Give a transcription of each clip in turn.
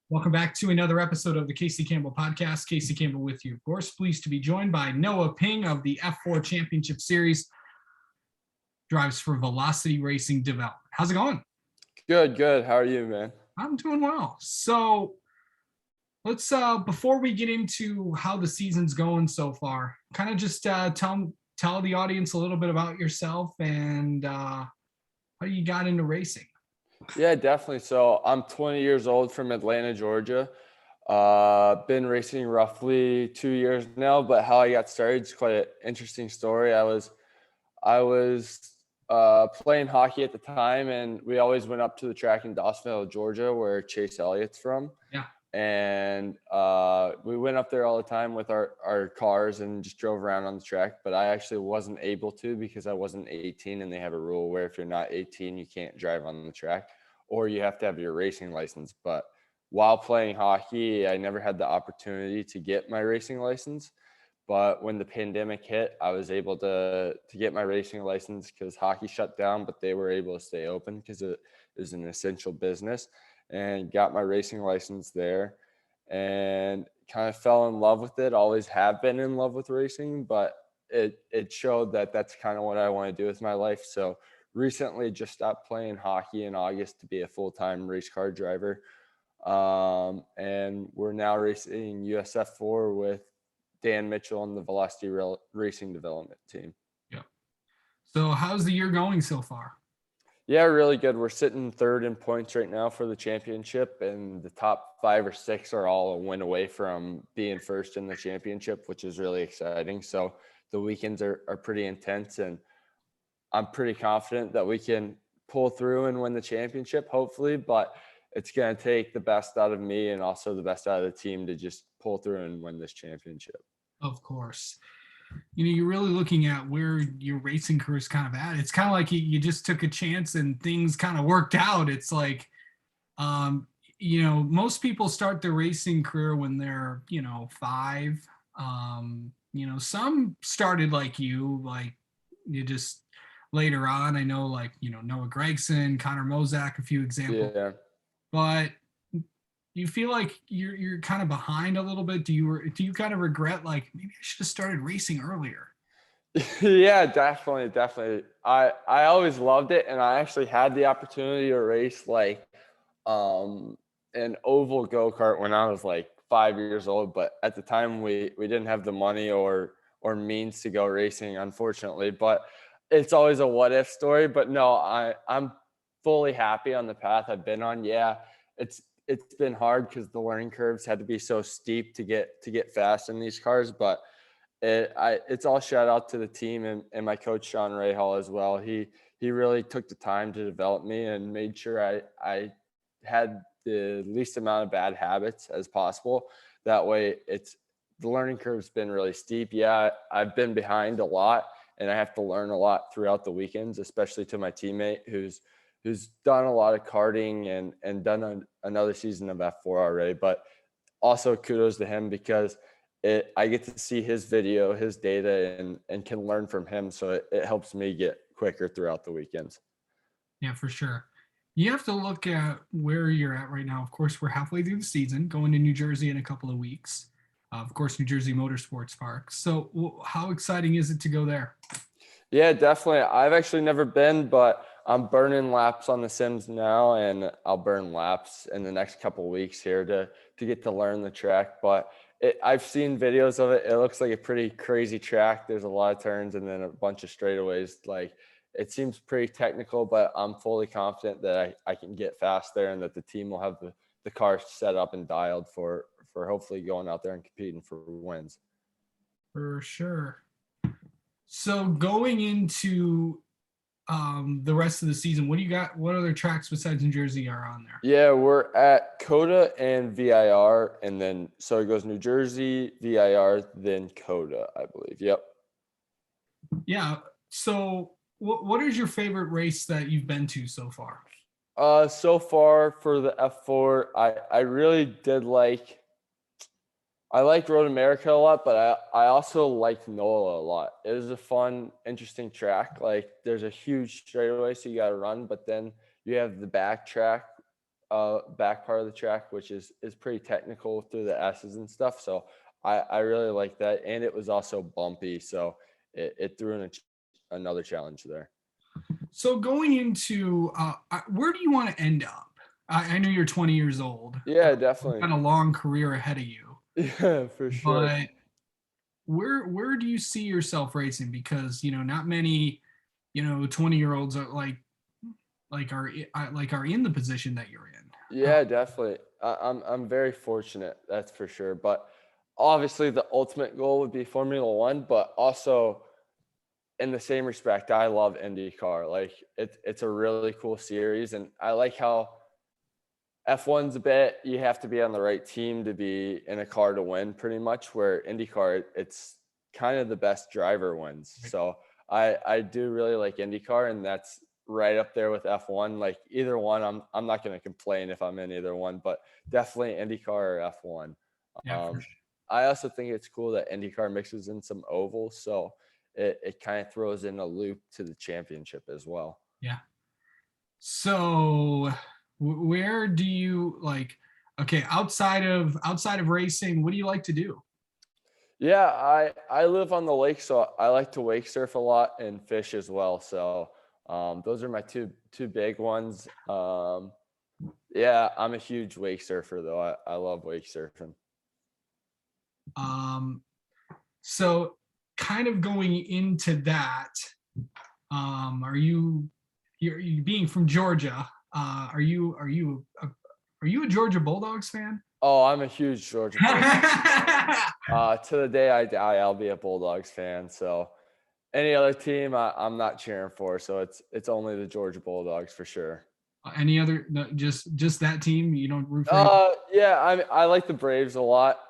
Welcome back to another episode of the Casey Campbell Podcast. Casey Campbell with you, of course. Pleased to be joined by Noah Ping of the F4 Championship Series, drives for Velocity Racing Development. How's it going? Good. How are you, man? I'm doing well. So let's, before we get into how the season's going so far, kind of just tell the audience a little bit about yourself and how you got into racing. Yeah, definitely. So I'm 20 years old from Atlanta, Georgia. Been racing roughly 2 years now, but how I got started is quite an interesting story. I was playing hockey at the time, and we always went up to the track in Dawsonville, Georgia, where Chase Elliott's from. Yeah. And we went up there all the time with our cars and just drove around on the track. But I actually wasn't able to because I wasn't 18, and they have a rule where if you're not 18, you can't drive on the track, or you have to have your racing license. But while playing hockey, I never had the opportunity to get my racing license. But when the pandemic hit, I was able to get my racing license because hockey shut down, but they were able to stay open because it is an essential business, and got my racing license there and kind of fell in love with it. Always have been in love with racing, but it showed that that's kind of what I want to do with my life. So recently just stopped playing hockey in August to be a full-time race car driver. And we're now racing USF4 with Dan Mitchell on the Velocity Racing Development team. Yeah. So how's the year going so far? Yeah, really good. We're sitting third in points right now for the championship, and the top 5 or 6 are all a win away from being first in the championship, which is really exciting. So the weekends are pretty intense, and I'm pretty confident that we can pull through and win the championship, hopefully, but it's going to take the best out of me and also the best out of the team to just pull through and win this championship. Of course. You're really looking at where your racing career is kind of at. It's kind of like you just took a chance and things kind of worked out. It's like, most people start their racing career when they're, 5. Some started like you just later on. I know, Noah Gregson, Connor Mozak, a few examples. Yeah. But you feel like you're kind of behind a little bit? Do you kind of regret, like, maybe I should have started racing earlier? Yeah, definitely. I always loved it, and I actually had the opportunity to race like an oval go-kart when I was like 5 years old, but at the time we didn't have the money or means to go racing, unfortunately. But it's always a what if story. But no, I'm fully happy on the path I've been on. Yeah, it's been hard because the learning curves had to be so steep to get fast in these cars, but it's all shout out to the team and my coach Sean Rahal as well. He really took the time to develop me and made sure I had the least amount of bad habits as possible. That way the learning curve's been really steep. Yeah, I've been behind a lot, and I have to learn a lot throughout the weekends, especially to my teammate who's done a lot of karting and done another season of F4 already. But also kudos to him because I get to see his video, his data, and can learn from him. So it helps me get quicker throughout the weekends. Yeah, for sure. You have to look at where you're at right now. Of course, we're halfway through the season, going to New Jersey in a couple of weeks. Of course, New Jersey Motorsports Park. So how exciting is it to go there? Yeah, definitely. I've actually never been, but I'm burning laps on the sims now, and I'll burn laps in the next couple of weeks here to get to learn the track. But I've seen videos of it. It looks like a pretty crazy track. There's a lot of turns and then a bunch of straightaways. Like, it seems pretty technical, but I'm fully confident that I can get fast there and that the team will have the car set up and dialed for hopefully going out there and competing for wins. For sure. So going into the rest of the season, what do you got? What other tracks besides New Jersey are on there? Yeah, we're at COTA and VIR, and then so it goes New Jersey, VIR, then COTA, I believe. Yep. Yeah. So what is your favorite race that you've been to so far? So far for the F4, I really did I like Road America a lot, but I also like NOLA a lot. It was a fun, interesting track. Like, there's a huge straightaway, so you got to run, but then you have the back track back part of the track, which is pretty technical through the S's and stuff. So I really like that, and it was also bumpy, so it threw in another challenge there. So going into where do you want to end up? I know you're 20 years old. Yeah, You've definitely. got a long career ahead of you, Yeah, for sure. but where do you see yourself racing? Because not many 20-year-olds are are in the position that you're in. Yeah, definitely. I'm very fortunate, that's for sure. But obviously, the ultimate goal would be Formula One, but also in the same respect, I love IndyCar. Like it's a really cool series, and I like how F1's a bit, you have to be on the right team to be in a car to win pretty much, where IndyCar, it's kind of the best driver wins. Right. So I do really like IndyCar, and that's right up there with F1. Like either one, I'm not going to complain if I'm in either one, but definitely IndyCar or F1. Yeah, for Um, sure. I also think it's cool that IndyCar mixes in some ovals, so it kind of throws in a loop to the championship as well. Yeah. So where do you like? Okay, outside of racing, what do you like to do? Yeah, I live on the lake, so I like to wake surf a lot and fish as well. So those are my two big ones. Yeah, I'm a huge wake surfer though. I love wake surfing. Um, so kind of going into that, you being from Georgia? Are you a Georgia Bulldogs fan? Oh, I'm a huge Georgia Bulldogs fan. To the day I die, I'll be a Bulldogs fan. So any other team, I'm not cheering for. So it's only the Georgia Bulldogs for sure. Any other? No, just that team. You don't root for any? Yeah, I like the Braves a lot.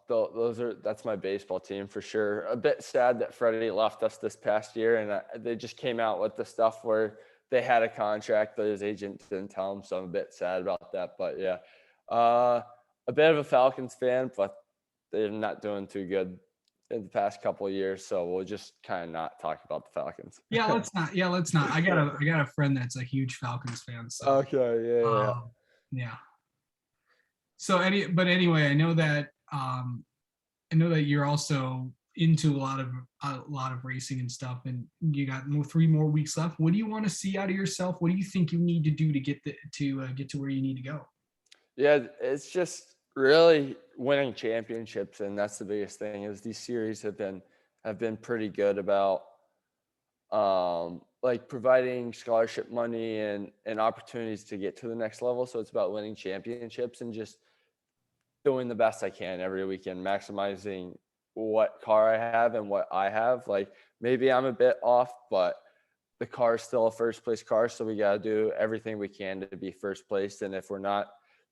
That's my baseball team for sure. A bit sad that Freddie left us this past year, and they just came out with the stuff where they had a contract that his agent didn't tell him. So I'm a bit sad about that. But yeah, a bit of a Falcons fan, but they're not doing too good in the past couple of years. So we'll just kind of not talk about the Falcons. Yeah, let's not. Yeah, let's not. I got a friend that's a huge Falcons fan. So Okay, yeah. um, yeah. So anyway, I know that you're also into a lot of racing and stuff, and you got 3 more weeks left. What do you want to see out of yourself? What do you think you need to do to get to where you need to go? Yeah, it's just really winning championships, and that's the biggest thing. Is these series have been pretty good about like providing scholarship money and opportunities to get to the next level. So it's about winning championships and just doing the best I can every weekend, maximizing what car I have and what I have. Like maybe I'm a bit off, but the car is still a first place car, so we got to do everything we can to be first place. And if we're not,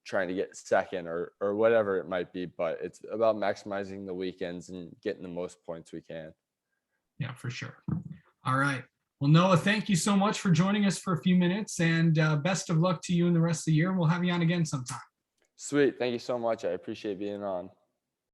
trying to get second or whatever it might be, but it's about maximizing the weekends and getting the most points we can. Yeah, for sure. All right. Well, Noah, thank you so much for joining us for a few minutes, and best of luck to you in the rest of the year. We'll have you on again sometime. Sweet. Thank you so much. I appreciate being on.